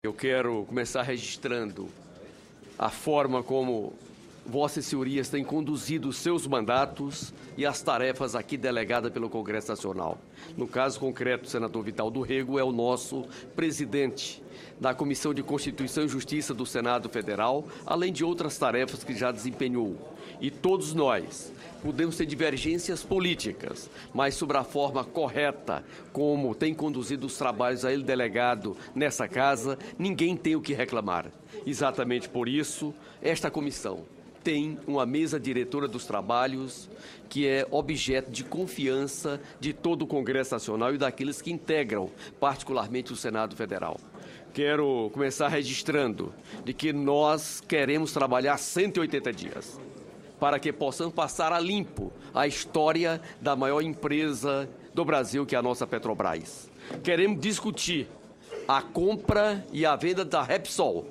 Eu quero começar registrando a forma como Vossas Senhorias têm conduzido os seus mandatos e as tarefas aqui delegadas pelo Congresso Nacional. No caso concreto, o senador Vital do Rego é o nosso presidente da Comissão de Constituição e Justiça do Senado Federal, além de outras tarefas que já desempenhou. E todos nós podemos ter divergências políticas, mas sobre a forma correta como tem conduzido os trabalhos a ele delegado nessa casa, ninguém tem o que reclamar. Exatamente por isso, esta comissão tem uma mesa diretora dos trabalhos que é objeto de confiança de todo o Congresso Nacional e daqueles que integram, particularmente o Senado Federal. Quero começar registrando de que nós queremos trabalhar 180 dias para que possamos passar a limpo a história da maior empresa do Brasil, que é a nossa Petrobras. Queremos discutir a compra e a venda da Repsol,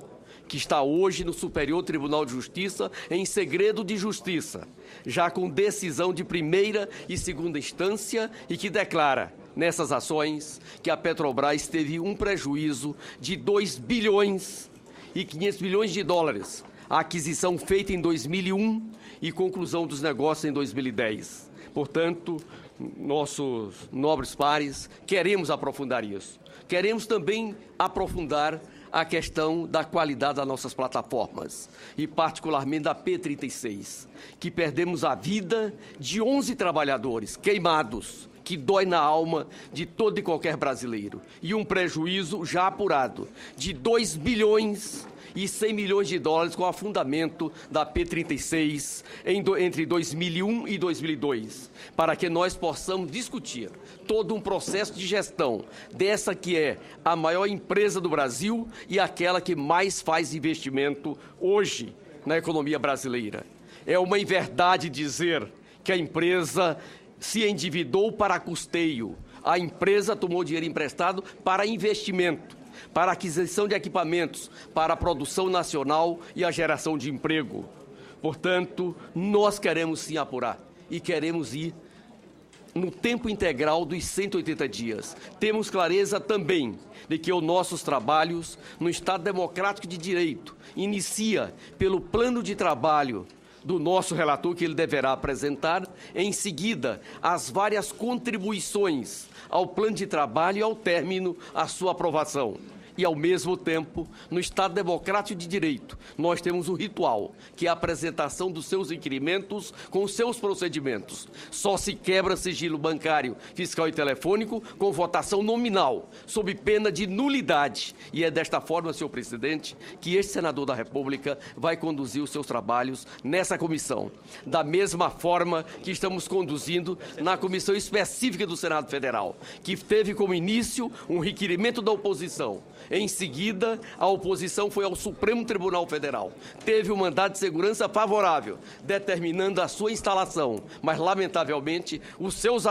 que está hoje no Superior Tribunal de Justiça em segredo de justiça, já com decisão de primeira e segunda instância e que declara nessas ações que a Petrobras teve um prejuízo de 2 bilhões e 500 milhões de dólares, a aquisição feita em 2001 e conclusão dos negócios em 2010. Portanto, nossos nobres pares, queremos aprofundar isso. Queremos também aprofundar a questão da qualidade das nossas plataformas, e particularmente da P-36, que perdemos a vida de 11 trabalhadores queimados, que dói na alma de todo e qualquer brasileiro, e um prejuízo já apurado de 2 bilhões e 100 milhões de dólares com o afundamento da P-36 entre 2001 e 2002, para que nós possamos discutir todo um processo de gestão dessa que é a maior empresa do Brasil e aquela que mais faz investimento hoje na economia brasileira. É uma inverdade dizer que a empresa se endividou para custeio. A empresa tomou dinheiro emprestado para investimento, para aquisição de equipamentos, para a produção nacional e a geração de emprego. Portanto, nós queremos sim apurar e queremos ir no tempo integral dos 180 dias. Temos clareza também de que os nossos trabalhos no Estado Democrático de Direito inicia pelo plano de trabalho do nosso relator, que ele deverá apresentar, em seguida, as várias contribuições ao plano de trabalho e, ao término, a sua aprovação. E, ao mesmo tempo, no Estado Democrático de Direito, nós temos um ritual, que é a apresentação dos seus requerimentos com os seus procedimentos. Só se quebra sigilo bancário, fiscal e telefônico com votação nominal, sob pena de nulidade. E é desta forma, senhor presidente, que este senador da República vai conduzir os seus trabalhos nessa comissão. Da mesma forma que estamos conduzindo na comissão específica do Senado Federal, que teve como início um requerimento da oposição. Em seguida, a oposição foi ao Supremo Tribunal Federal. Teve um mandado de segurança favorável, determinando a sua instalação. Mas, lamentavelmente, os seus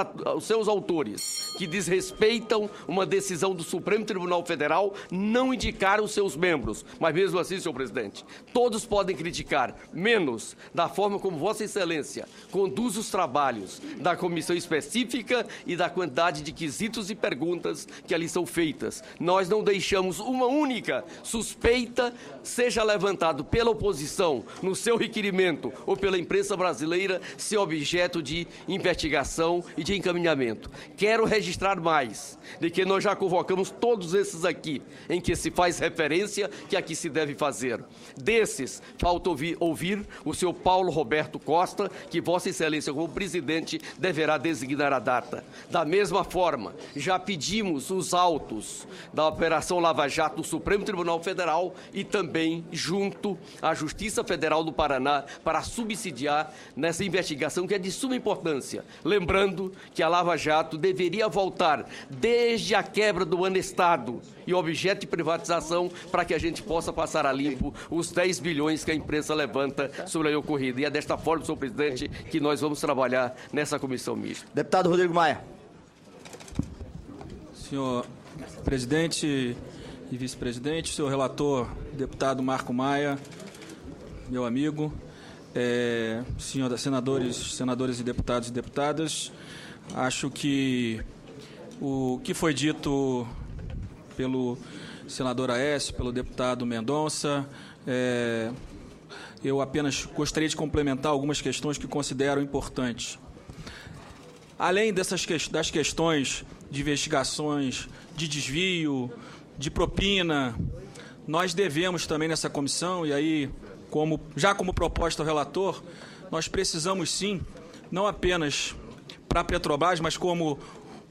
autores, que desrespeitam uma decisão do Supremo Tribunal Federal, não indicaram os seus membros. Mas, mesmo assim, senhor presidente, todos podem criticar, menos da forma como Vossa Excelência conduz os trabalhos da comissão específica e da quantidade de quesitos e perguntas que ali são feitas. Nós não deixamos uma única suspeita seja levantado pela oposição no seu requerimento ou pela imprensa brasileira ser objeto de investigação e de encaminhamento. Quero registrar mais de que nós já convocamos todos esses aqui em que se faz referência que aqui se deve fazer. Desses, falta ouvir o senhor Paulo Roberto Costa, que Vossa Excelência, como presidente, deverá designar a data. Da mesma forma, já pedimos os autos da Operação Lava Jato no Supremo Tribunal Federal e também junto à Justiça Federal do Paraná para subsidiar nessa investigação que é de suma importância. Lembrando que a Lava Jato deveria voltar desde a quebra do Anestado e objeto de privatização para que a gente possa passar a limpo os 10 bilhões que a imprensa levanta sobre a ocorrida. E é desta forma, senhor presidente, que nós vamos trabalhar nessa comissão mista. Deputado Rodrigo Maia. Senhor presidente e vice-presidente, senhor relator, deputado Marco Maia, meu amigo, senadores e deputadas, acho que o que foi dito pelo senador Aécio, pelo deputado Mendonça. Eu apenas gostaria de complementar algumas questões que considero importantes. Além das questões de investigações de desvio, de propina, nós devemos também nessa comissão, e aí, como proposta ao relator, nós precisamos sim, não apenas para a Petrobras, mas como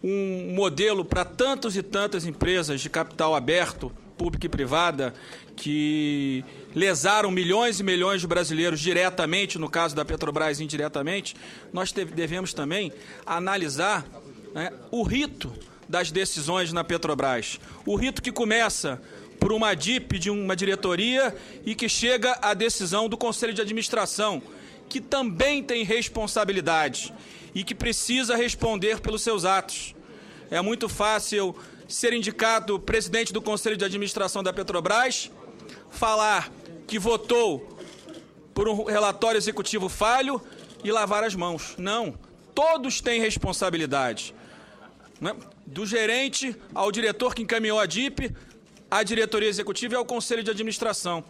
um modelo para tantas e tantas empresas de capital aberto, pública e privada, que lesaram milhões e milhões de brasileiros diretamente, no caso da Petrobras indiretamente. Nós devemos também analisar, né, o rito das decisões na Petrobras. O rito que começa por uma DIP de uma diretoria e que chega à decisão do Conselho de Administração, que também tem responsabilidade e que precisa responder pelos seus atos. É muito fácil ser indicado presidente do Conselho de Administração da Petrobras, falar que votou por um relatório executivo falho e lavar as mãos. Não, todos têm responsabilidade, né? Do gerente ao diretor que encaminhou a DIP, à diretoria executiva e ao Conselho de Administração.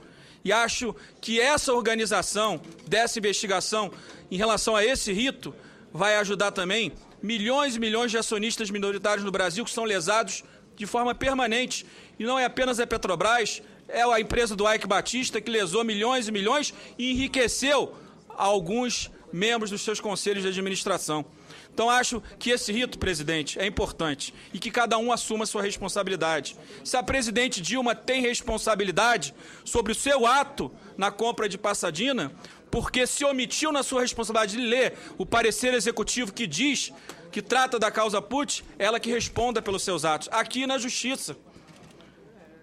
E acho que essa organização dessa investigação em relação a esse rito vai ajudar também milhões e milhões de acionistas minoritários no Brasil que são lesados de forma permanente. E não é apenas a Petrobras, é a empresa do Eike Batista que lesou milhões e milhões e enriqueceu alguns membros dos seus conselhos de administração. Então, acho que esse rito, presidente, é importante e que cada um assuma a sua responsabilidade. Se a presidente Dilma tem responsabilidade sobre o seu ato na compra de Passadina, porque se omitiu na sua responsabilidade de ler o parecer executivo que diz que trata da causa Put, ela que responda pelos seus atos, aqui na Justiça.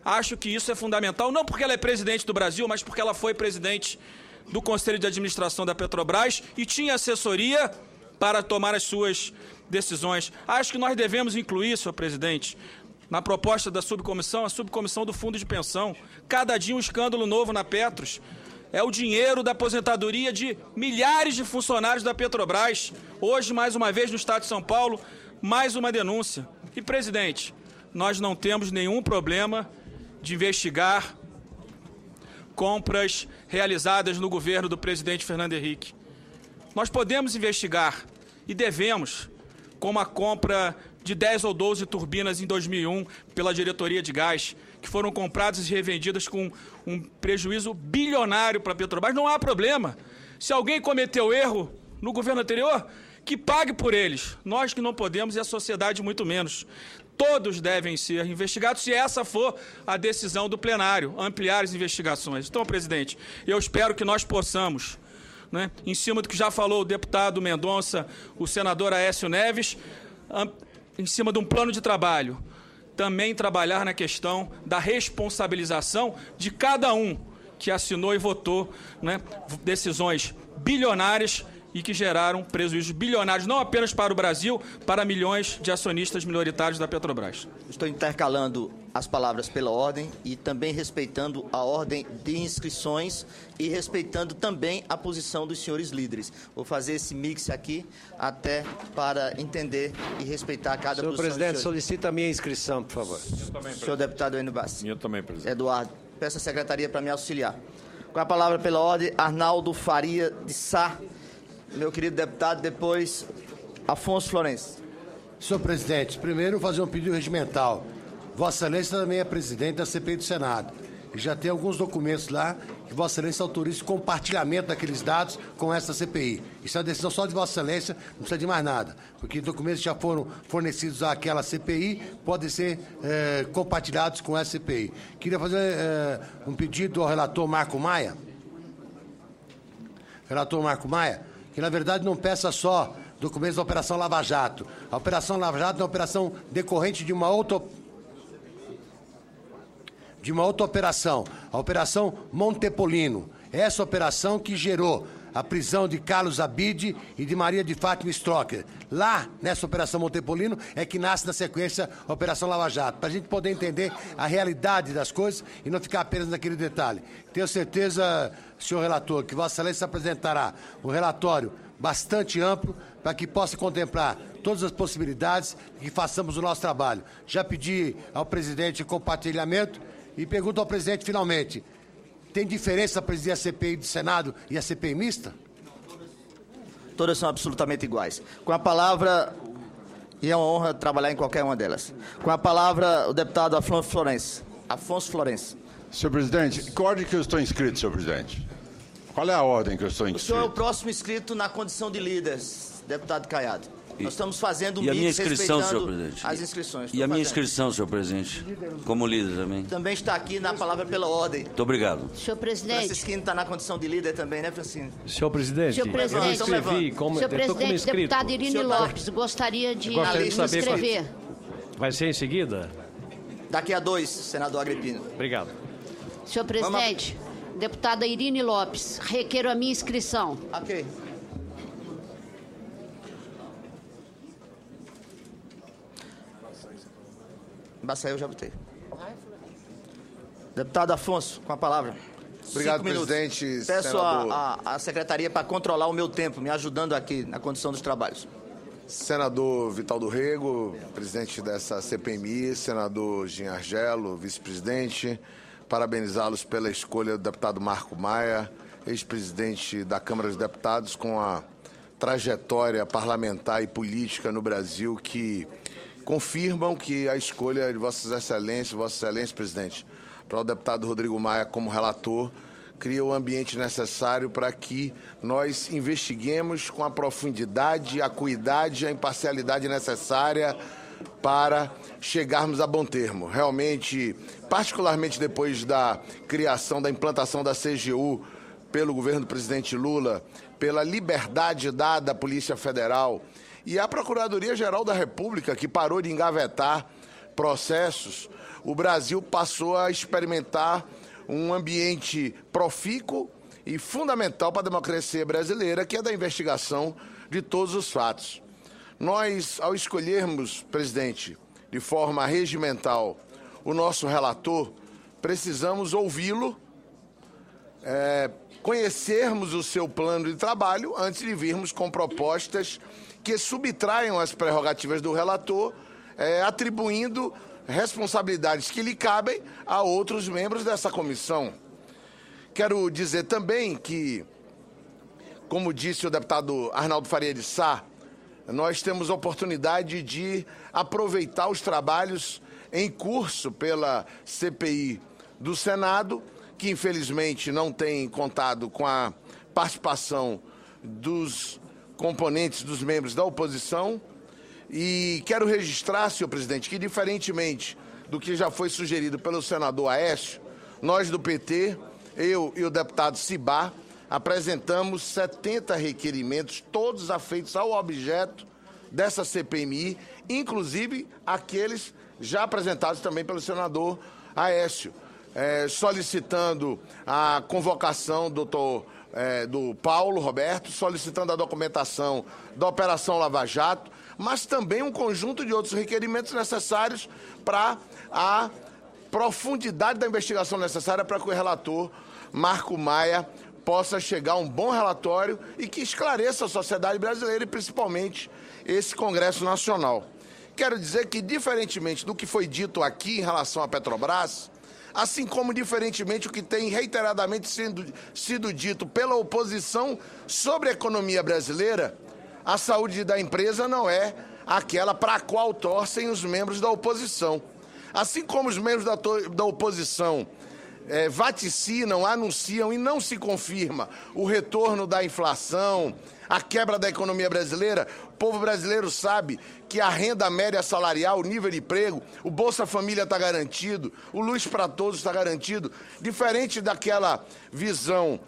Acho que isso é fundamental, não porque ela é presidente do Brasil, mas porque ela foi presidente do Conselho de Administração da Petrobras e tinha assessoria para tomar as suas decisões. Acho que nós devemos incluir, senhor presidente, na proposta da subcomissão, a subcomissão do Fundo de Pensão. Cada dia um escândalo novo na Petros. É o dinheiro da aposentadoria de milhares de funcionários da Petrobras. Hoje, mais uma vez, no Estado de São Paulo, mais uma denúncia. E, presidente, nós não temos nenhum problema de investigar compras realizadas no governo do presidente Fernando Henrique. Nós podemos investigar e devemos, como a compra de 10 ou 12 turbinas em 2001 pela diretoria de gás, que foram compradas e revendidas com um prejuízo bilionário para a Petrobras. Não há problema. Se alguém cometeu erro no governo anterior, que pague por eles. Nós que não podemos e a sociedade muito menos. Todos devem ser investigados se essa for a decisão do plenário, ampliar as investigações. Então, presidente, eu espero que nós possamos, né, em cima do que já falou o deputado Mendonça, o senador Aécio Neves, em cima de um plano de trabalho, também trabalhar na questão da responsabilização de cada um que assinou e votou, né, decisões bilionárias e que geraram prejuízos bilionários, não apenas para o Brasil, para milhões de acionistas minoritários da Petrobras. Estou intercalando as palavras pela ordem e também respeitando a ordem de inscrições e respeitando também a posição dos senhores líderes. Vou fazer esse mix aqui até para entender e respeitar cada posição. Senhor presidente, solicita a minha inscrição, por favor. Senhor deputado Enio Bassi. Eu também, presidente. Eduardo, peço à secretaria para me auxiliar. Com a palavra pela ordem, Arnaldo Faria de Sá. Meu querido deputado, depois Afonso Florencio. Senhor presidente, primeiro fazer um pedido regimental. Vossa Excelência também é presidente da CPI do Senado. E já tem alguns documentos lá que Vossa Excelência autoriza o compartilhamento daqueles dados com essa CPI. Isso é uma decisão só de Vossa Excelência, não precisa de mais nada. Porque documentos que já foram fornecidos àquela CPI podem ser compartilhados com essa CPI. Queria fazer um pedido ao relator Marco Maia. Relator Marco Maia, que na verdade não peça só documentos da Operação Lava Jato. A Operação Lava Jato é uma operação decorrente de uma outra operação, a Operação Montepolino. Essa operação que gerou a prisão de Carlos Abide e de Maria de Fátima Strocker. Lá, nessa Operação Montepolino, é que nasce na sequência a Operação Lava Jato, para a gente poder entender a realidade das coisas e não ficar apenas naquele detalhe. Tenho certeza, senhor relator, que Vossa Excelência apresentará um relatório bastante amplo para que possa contemplar todas as possibilidades e que façamos o nosso trabalho. Já pedi ao presidente compartilhamento E pergunto ao presidente, finalmente, tem diferença presidir a CPI do Senado e a CPI mista? Todas são absolutamente iguais. Com a palavra, e é uma honra trabalhar em qualquer uma delas. Com a palavra, o deputado Afonso Florencio. Senhor presidente, qual ordem que eu estou inscrito, senhor presidente? Qual é a ordem que eu estou O inscrito? senhor é o próximo inscrito na condição de líder, deputado Caiado. Nós estamos fazendo um E a minha mix inscrição, senhor respeitando presidente? as inscrições. E a minha Estou fazendo. inscrição, senhor presidente? Como líder também. Também está aqui na palavra pela ordem. Muito obrigado. Senhor presidente. Francisquinho está na condição de líder também, né, Francisquinho? Senhor presidente, Senhor presidente, eu me inscrevi como, Senhor eu tô como presidente, inscrito. deputada Irine Lopes, gostaria de Gostaria de me saber inscrever. Vai ser em seguida? Daqui a 2, senador Agripino. Obrigado. Senhor presidente, deputada Irine Lopes, requeiro a minha inscrição. Ok. Baçaí eu já botei. Deputado Afonso, com a palavra. Obrigado, 5 minutos. presidente, Peço senador. a secretaria para controlar o meu tempo, me ajudando aqui na condição dos trabalhos. Senador Vital do Rego, presidente dessa CPMI, senador Jean Argelo, vice-presidente, parabenizá-los pela escolha do deputado Marco Maia, ex-presidente da Câmara dos Deputados, com a trajetória parlamentar e política no Brasil que confirmam que a escolha de Vossa Excelência, presidente, para o deputado Rodrigo Maia como relator, cria o ambiente necessário para que nós investiguemos com a profundidade, a acuidade e a imparcialidade necessária para chegarmos a bom termo. Realmente, particularmente depois da criação, da implantação da CGU pelo governo do presidente Lula, pela liberdade dada à Polícia Federal e à Procuradoria-Geral da República, que parou de engavetar processos, o Brasil passou a experimentar um ambiente profícuo e fundamental para a democracia brasileira, que é da investigação de todos os fatos. Nós, ao escolhermos, presidente, de forma regimental, o nosso relator, precisamos ouvi-lo, conhecermos o seu plano de trabalho antes de virmos com propostas que subtraiam as prerrogativas do relator, atribuindo responsabilidades que lhe cabem a outros membros dessa comissão. Quero dizer também que, como disse o deputado Arnaldo Faria de Sá, nós temos a oportunidade de aproveitar os trabalhos em curso pela CPI do Senado, que infelizmente não tem contado com a participação dos componentes, dos membros da oposição. E quero registrar, senhor presidente, que diferentemente do que já foi sugerido pelo senador Aécio, nós do PT, eu e o deputado Cibá, apresentamos 70 requerimentos, todos afeitos ao objeto dessa CPMI, inclusive aqueles já apresentados também pelo senador Aécio, solicitando a convocação do Paulo Roberto, solicitando a documentação da Operação Lava Jato, mas também um conjunto de outros requerimentos necessários para a profundidade da investigação necessária para que o relator Marco Maia possa chegar a um bom relatório e que esclareça a sociedade brasileira e principalmente esse Congresso Nacional. Quero dizer que, diferentemente do que foi dito aqui em relação à Petrobras, assim como diferentemente o que tem reiteradamente sido dito pela oposição sobre a economia brasileira, a saúde da empresa não é aquela para a qual torcem os membros da oposição. Assim como os membros da oposição vaticinam, anunciam e não se confirma o retorno da inflação, a quebra da economia brasileira, o povo brasileiro sabe que a renda média salarial, o nível de emprego, o Bolsa Família está garantido, o Luz para Todos está garantido, diferente daquela visão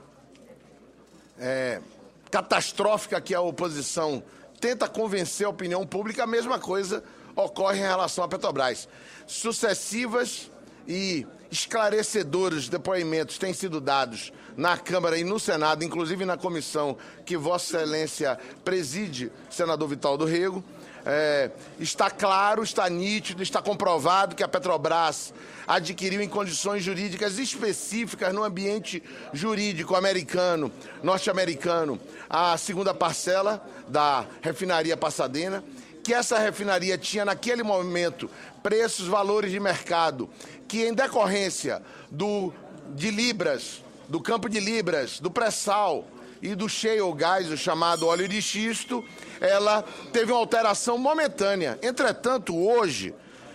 catastrófica que a oposição tenta convencer a opinião pública, a mesma coisa ocorre em relação à Petrobras. Sucessivas e esclarecedores depoimentos têm sido dados na Câmara e no Senado, inclusive na comissão que Vossa Excelência preside, senador Vital do Rego. Está claro, está nítido, está comprovado que a Petrobras adquiriu em condições jurídicas específicas no ambiente jurídico americano, norte-americano, a segunda parcela da refinaria Pasadena, que essa refinaria tinha naquele momento preços, valores de mercado que, em decorrência de Libras, do campo de Libras, do pré-sal e do shale gas, o chamado óleo de xisto, ela teve uma alteração momentânea. Entretanto, hoje,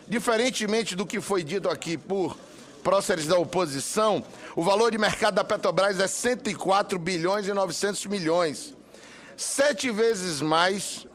diferentemente do que foi dito aqui por próceres da oposição, o valor de mercado da Petrobras é 104 bilhões e 900 milhões. 7 vezes mais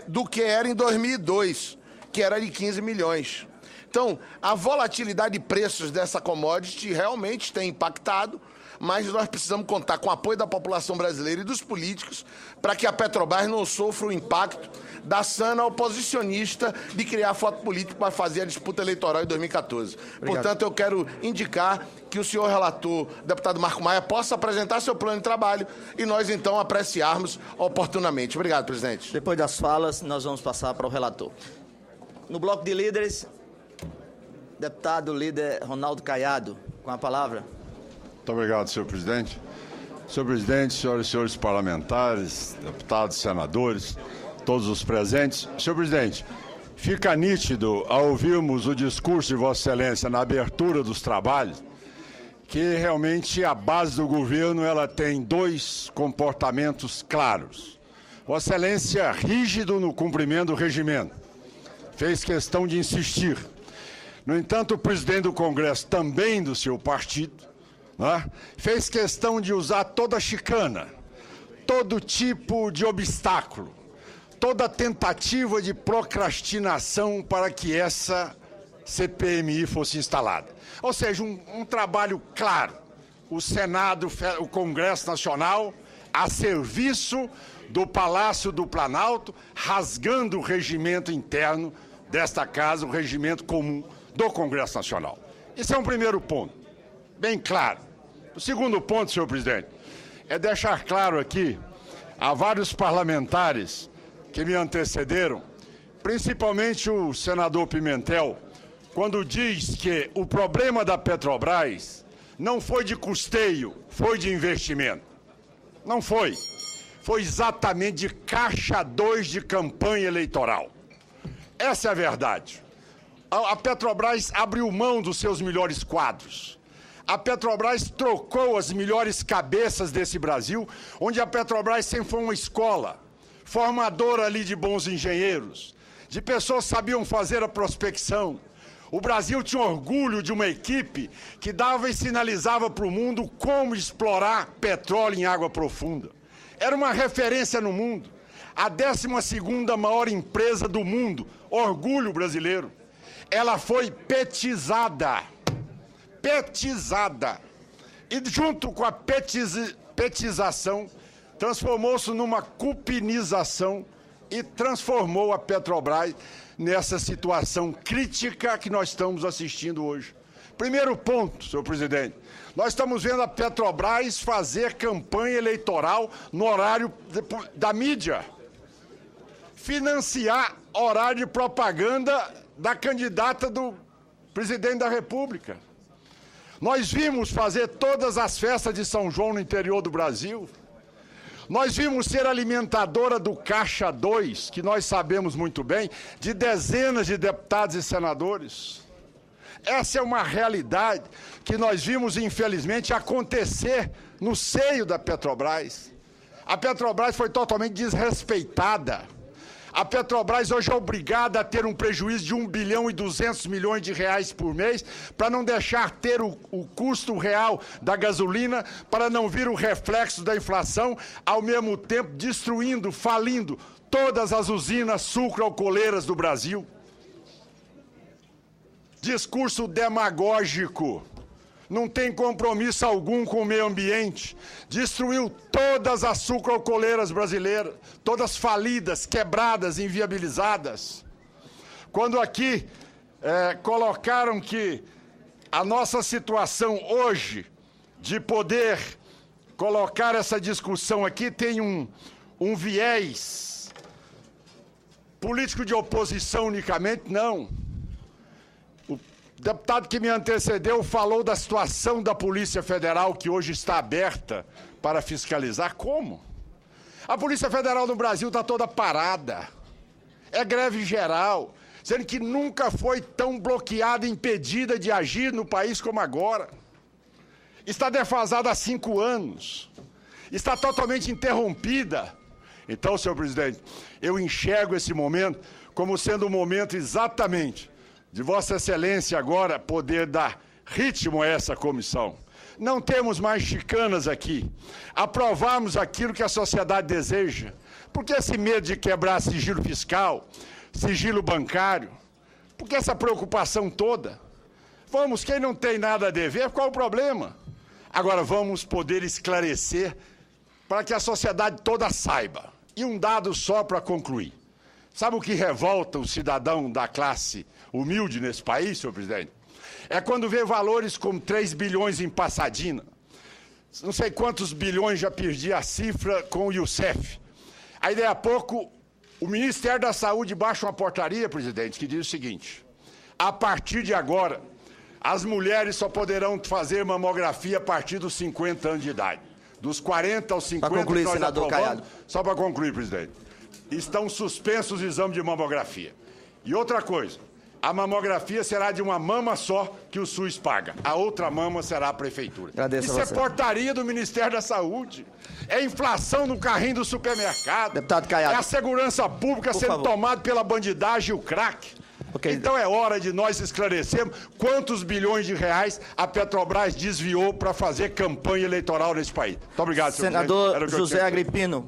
do que era em 2002, que era de 15 milhões. Então, a volatilidade de preços dessa commodity realmente tem impactado, mas nós precisamos contar com o apoio da população brasileira e dos políticos para que a Petrobras não sofra o impacto da sana oposicionista de criar foto político para fazer a disputa eleitoral em 2014. Obrigado. Portanto, eu quero indicar que o senhor relator, deputado Marco Maia, possa apresentar seu plano de trabalho e nós, então, apreciarmos oportunamente. Obrigado, presidente. Depois das falas, nós vamos passar para o relator. No bloco de líderes, deputado líder Ronaldo Caiado, com a palavra. Muito obrigado, senhor presidente. Senhor presidente, senhoras e senhores parlamentares, deputados, senadores, todos os presentes. Senhor presidente, fica nítido, ao ouvirmos o discurso de Vossa Excelência na abertura dos trabalhos, que realmente a base do governo ela tem 2 comportamentos claros. Vossa Excelência rígido no cumprimento do regimento. Fez questão de insistir. No entanto, o presidente do Congresso, também do seu partido, fez questão de usar toda a chicana, todo tipo de obstáculo, toda tentativa de procrastinação para que essa CPMI fosse instalada. Ou seja, um trabalho claro. O Senado, o Congresso Nacional, a serviço do Palácio do Planalto, rasgando o regimento interno desta casa, o regimento comum do Congresso Nacional. Esse é um primeiro ponto, bem claro. O segundo ponto, senhor presidente, é deixar claro aqui a vários parlamentares que me antecederam, principalmente o senador Pimentel, quando diz que o problema da Petrobras não foi de custeio, foi de investimento. Não foi. Foi exatamente de caixa 2 de campanha eleitoral. Essa é a verdade. A Petrobras abriu mão dos seus melhores quadros. A Petrobras trocou as melhores cabeças desse Brasil, onde a Petrobras sempre foi uma escola, formadora ali de bons engenheiros, de pessoas que sabiam fazer a prospecção. O Brasil tinha orgulho de uma equipe que dava e sinalizava para o mundo como explorar petróleo em água profunda. Era uma referência no mundo. A 12ª maior empresa do mundo, orgulho brasileiro. Ela foi petizada. E junto com a petização, transformou-se numa cupinização e transformou a Petrobras nessa situação crítica que nós estamos assistindo hoje. Primeiro ponto, senhor presidente, nós estamos vendo a Petrobras fazer campanha eleitoral no horário da mídia, financiar horário de propaganda da candidata do presidente da República. Nós vimos fazer todas as festas de São João no interior do Brasil. Nós vimos ser alimentadora do Caixa 2, que nós sabemos muito bem, de dezenas de deputados e senadores. Essa é uma realidade que nós vimos, infelizmente, acontecer no seio da Petrobras. A Petrobras foi totalmente desrespeitada. A Petrobras hoje é obrigada a ter um prejuízo de 1 bilhão e 200 milhões de reais por mês para não deixar ter o custo real da gasolina, para não vir o reflexo da inflação, ao mesmo tempo destruindo, falindo todas as usinas sucroalcooleiras do Brasil. Discurso demagógico. Não tem compromisso algum com o meio ambiente, destruiu todas as sucroalcooleiras brasileiras, todas falidas, quebradas, inviabilizadas. Quando aqui colocaram que a nossa situação hoje de poder colocar essa discussão aqui tem um viés político de oposição unicamente, não. O deputado que me antecedeu falou da situação da Polícia Federal, que hoje está aberta para fiscalizar. Como? A Polícia Federal no Brasil está toda parada. É greve geral. sendo que nunca foi tão bloqueada e impedida de agir no país como agora. Está defasada há 5 anos. Está totalmente interrompida. Então, senhor presidente, eu enxergo esse momento como sendo o momento exatamente de Vossa Excelência agora poder dar ritmo a essa comissão. Não temos mais chicanas aqui. Aprovarmos aquilo que a sociedade deseja. Por que esse medo de quebrar sigilo fiscal, sigilo bancário? Por que essa preocupação toda? Vamos, quem não tem nada a dever, qual o problema? Agora vamos poder esclarecer para que a sociedade toda saiba. E um dado só para concluir. Sabe o que revolta o cidadão da classe humilde nesse país, senhor presidente? É quando vê valores como 3 bilhões em Passadina. Não sei quantos bilhões, já perdi a cifra, com o Youssef. Aí, daí a pouco, o Ministério da Saúde baixa uma portaria, presidente, que diz o seguinte: a partir de agora, as mulheres só poderão fazer mamografia a partir dos 50 anos de idade. Dos 40 aos 50, para concluir, nós senador aprovamos. Caiado. Só para concluir, presidente. Estão suspensos os exames de mamografia. E outra coisa, a mamografia será de uma mama só que o SUS paga. A outra mama será a prefeitura. Agradeço Isso a é você. portaria do Ministério da Saúde. É inflação no carrinho do supermercado. Deputado Caiado. É a segurança pública Por sendo favor. tomada pela bandidagem e o crack. Ok. Então é hora de nós esclarecermos quantos bilhões de reais a Petrobras desviou para fazer campanha eleitoral nesse país. Muito obrigado, senhor presidente. Era Senador o que eu José tinha. Agripino.